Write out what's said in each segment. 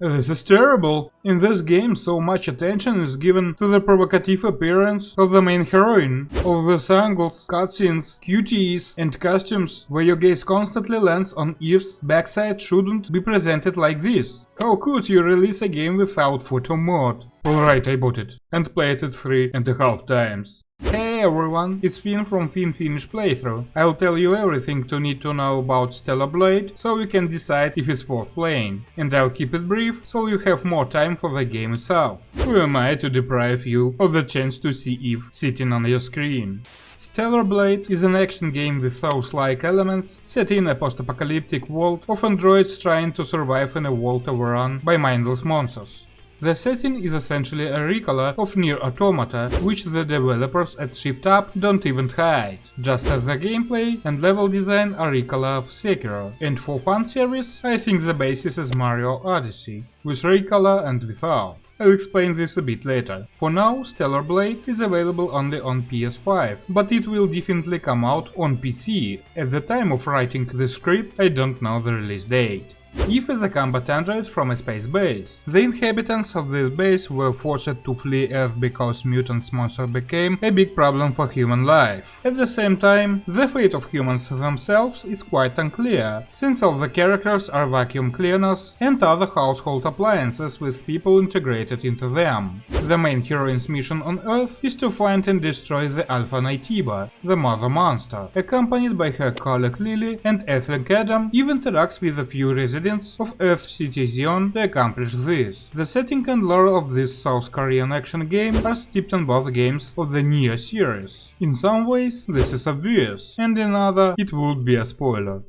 This is terrible. In this game so much attention is given to the provocative appearance of the main heroine, of these angles, cutscenes, QTEs and costumes where your gaze constantly lands on Eve's backside shouldn't be presented like this. How could you release a game without photo mod? Alright, I bought it and played it 3.5 times. Hey everyone, it's Finn from Finn Playthrough. I'll tell you everything you need to know about Stellar Blade, so you can decide if it's worth playing. And I'll keep it brief, so you have more time for the game itself. Who am I to deprive you of the chance to see Eve sitting on your screen? Stellar Blade is an action game with Souls-like elements, set in a post-apocalyptic world of androids trying to survive in a world overrun by mindless monsters. The setting is essentially a recolor of Nier Automata, which the developers at Shift Up don't even hide, just as the gameplay and level design are recolor of Sekiro, and for fan service, I think the basis is Mario Odyssey, with recolor and without. I'll explain this a bit later. For now, Stellar Blade is available only on PS5, but it will definitely come out on PC. At the time of writing the script, I don't know the release date. Eve is a combat android from a space base. The inhabitants of this base were forced to flee Earth because mutant monsters became a big problem for human life. At the same time, the fate of humans themselves is quite unclear, since all the characters are vacuum cleaners and other household appliances with people integrated into them. The main heroine's mission on Earth is to find and destroy the Alpha Naytiba, the mother monster. Accompanied by her colleague Lily and Ethling Adam, Eve interacts with a few residents of Earth City Zion to accomplish this. The setting and lore of this South Korean action game are steeped in both games of the Nier series. In some ways, this is obvious, and in other, it would be a spoiler.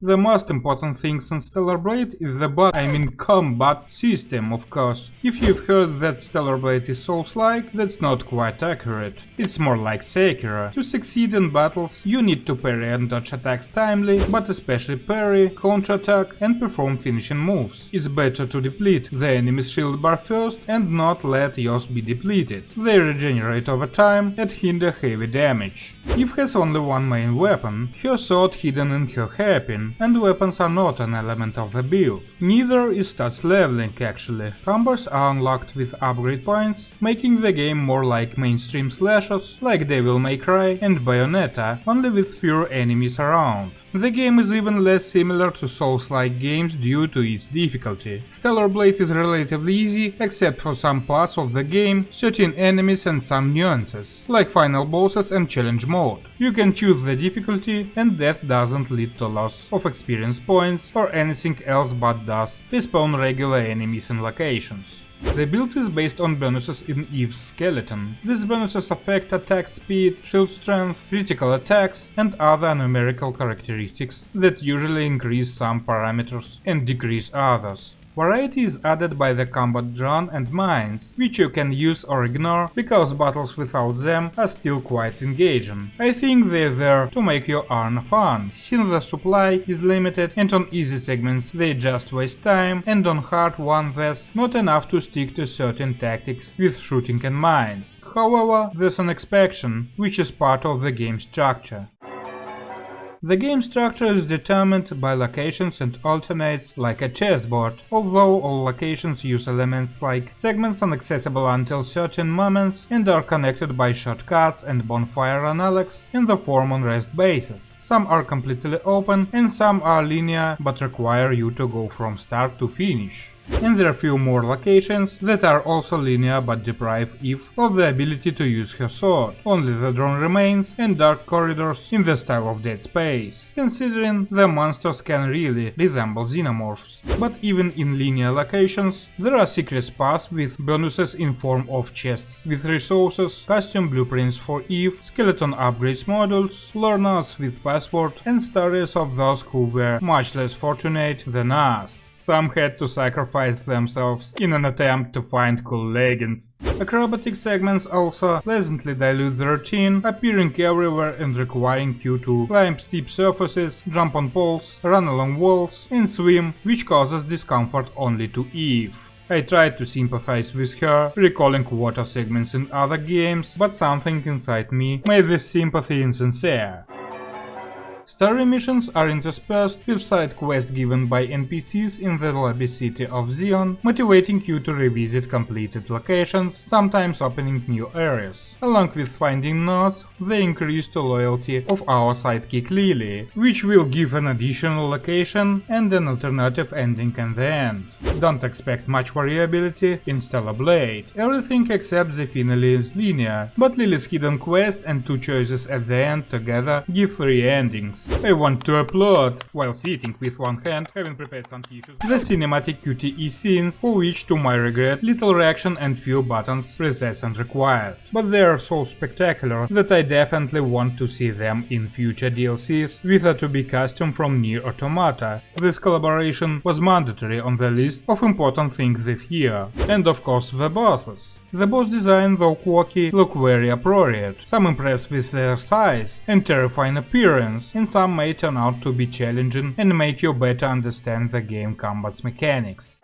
The most important thing in Stellar Blade is the combat system, of course. If you've heard that Stellar Blade is Souls-like, that's not quite accurate. It's more like Sekiro. To succeed in battles, you need to parry and dodge attacks timely, but especially parry, counterattack and perform finishing moves. It's better to deplete the enemy's shield bar first and not let yours be depleted. They regenerate over time and hinder heavy damage. Eve has only one main weapon, her sword hidden in her hairpin, and weapons are not an element of the build. Neither is stats leveling actually. Combos are unlocked with upgrade points, making the game more like mainstream slashers like Devil May Cry and Bayonetta, only with fewer enemies around. The game is even less similar to Souls-like games due to its difficulty. Stellar Blade is relatively easy, except for some parts of the game, certain enemies and some nuances, like final bosses and challenge mode. You can choose the difficulty, and death doesn't lead to loss of experience points or anything else but does respawn regular enemies in locations. The build is based on bonuses in Eve's skeleton. These bonuses affect attack speed, shield strength, critical attacks and other numerical characteristics that usually increase some parameters and decrease others. Variety is added by the combat drone and mines, which you can use or ignore, because battles without them are still quite engaging. I think they're there to make your arm fun, since the supply is limited and on easy segments they just waste time, and on hard ones not enough to stick to certain tactics with shooting and mines. However, there's an exception, which is part of the game structure. The game structure is determined by locations and alternates like a chessboard, although all locations use elements like segments inaccessible until certain moments and are connected by shortcuts and bonfire analogs in the form on rest bases. Some are completely open and some are linear but require you to go from start to finish. And there are few more locations that are also linear but deprive Eve of the ability to use her sword. Only the drone remains and dark corridors in the style of Dead Space, considering the monsters can really resemble xenomorphs. But even in linear locations, there are secret paths with bonuses in form of chests with resources, costume blueprints for Eve, skeleton upgrades modules, lore notes with password, and stories of those who were much less fortunate than us. Some had to sacrifice themselves in an attempt to find cool leggings. Acrobatic segments also pleasantly dilute the routine, appearing everywhere and requiring you to climb steep surfaces, jump on poles, run along walls, and swim, which causes discomfort only to Eve. I tried to sympathize with her, recalling water segments in other games, but something inside me made this sympathy insincere. Story missions are interspersed with side quests given by NPCs in the lobby city of Xion, motivating you to revisit completed locations, sometimes opening new areas. Along with finding nodes, they increase the loyalty of our sidekick Lily, which will give an additional location and an alternative ending in the end. Don't expect much variability in Stellar Blade. Everything except the finale is linear, but Lily's hidden quest and 2 choices at the end together give 3 endings. I want to applaud, while sitting with one hand, having prepared some tissues, the cinematic QTE scenes, for which, to my regret, little reaction and few buttons presses and required. But they are so spectacular that I definitely want to see them in future DLCs with a to-be costume from Nier Automata. This collaboration was mandatory on the list of important things this year. And of course the bosses. The boss design, though quirky, look very appropriate. Some impress with their size and terrifying appearance, and some may turn out to be challenging and make you better understand the game combat's mechanics.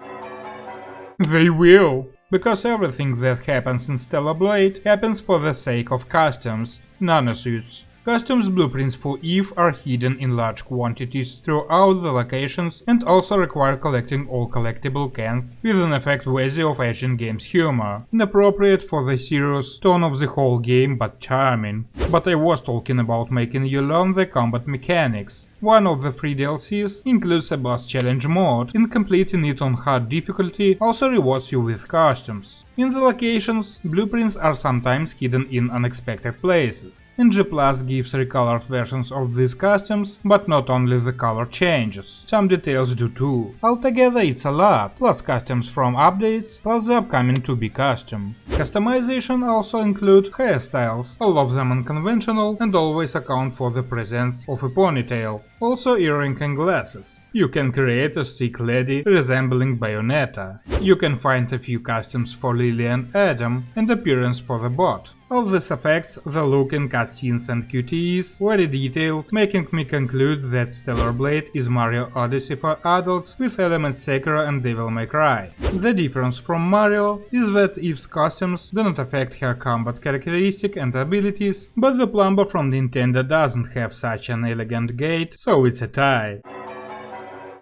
They will! Because everything that happens in Stellar Blade happens for the sake of costumes, nanosuits. Costumes blueprints for Eve are hidden in large quantities throughout the locations and also require collecting all collectible cans with an effect worthy of Asian Games humor, inappropriate for the serious tone of the whole game but charming. But I was talking about making you learn the combat mechanics. One of the 3 DLCs includes a boss challenge mode, and completing it on hard difficulty also rewards you with costumes. In the locations, blueprints are sometimes hidden in unexpected places. NG Plus gives recolored versions of these costumes, but not only the color changes. Some details do too. Altogether it's a lot, plus costumes from updates, plus the upcoming to-be costume. Customization also include hairstyles, all of them unconventional and always account for the presence of a ponytail. Also earring and glasses. You can create a stick lady resembling Bayonetta. You can find a few costumes for Lily and Adam and appearance for the bot. All this affects the look in cutscenes and QTEs, very detailed, making me conclude that Stellar Blade is Mario Odyssey for adults with elements Sekiro and Devil May Cry. The difference from Mario is that Eve's costumes do not affect her combat characteristic and abilities, but the plumber from Nintendo doesn't have such an elegant gait, so it's a tie.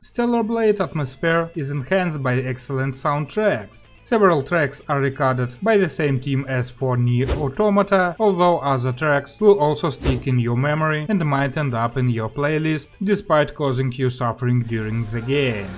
Stellar Blade atmosphere is enhanced by excellent soundtracks. Several tracks are recorded by the same team as for Nier Automata, although other tracks will also stick in your memory and might end up in your playlist, despite causing you suffering during the game.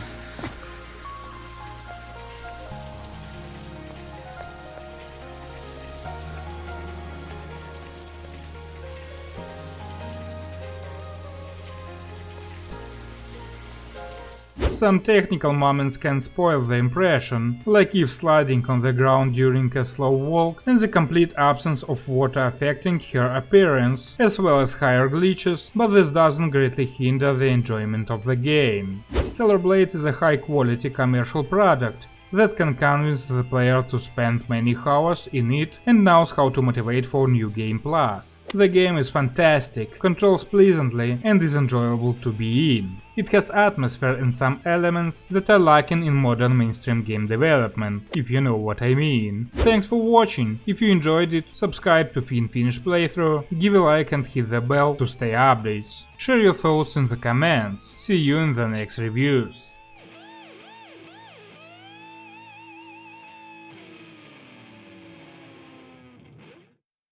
Some technical moments can spoil the impression, like Eve sliding on the ground during a slow walk and the complete absence of water affecting her appearance, as well as higher glitches, but this doesn't greatly hinder the enjoyment of the game. Stellar Blade is a high-quality commercial product that can convince the player to spend many hours in it and knows how to motivate for New Game Plus. The game is fantastic, controls pleasantly and is enjoyable to be in. It has atmosphere and some elements that are lacking in modern mainstream game development, if you know what I mean. Thanks for watching, if you enjoyed it, subscribe to Finish Playthrough, give a like and hit the bell to stay updates. Share your thoughts in the comments, see you in the next reviews.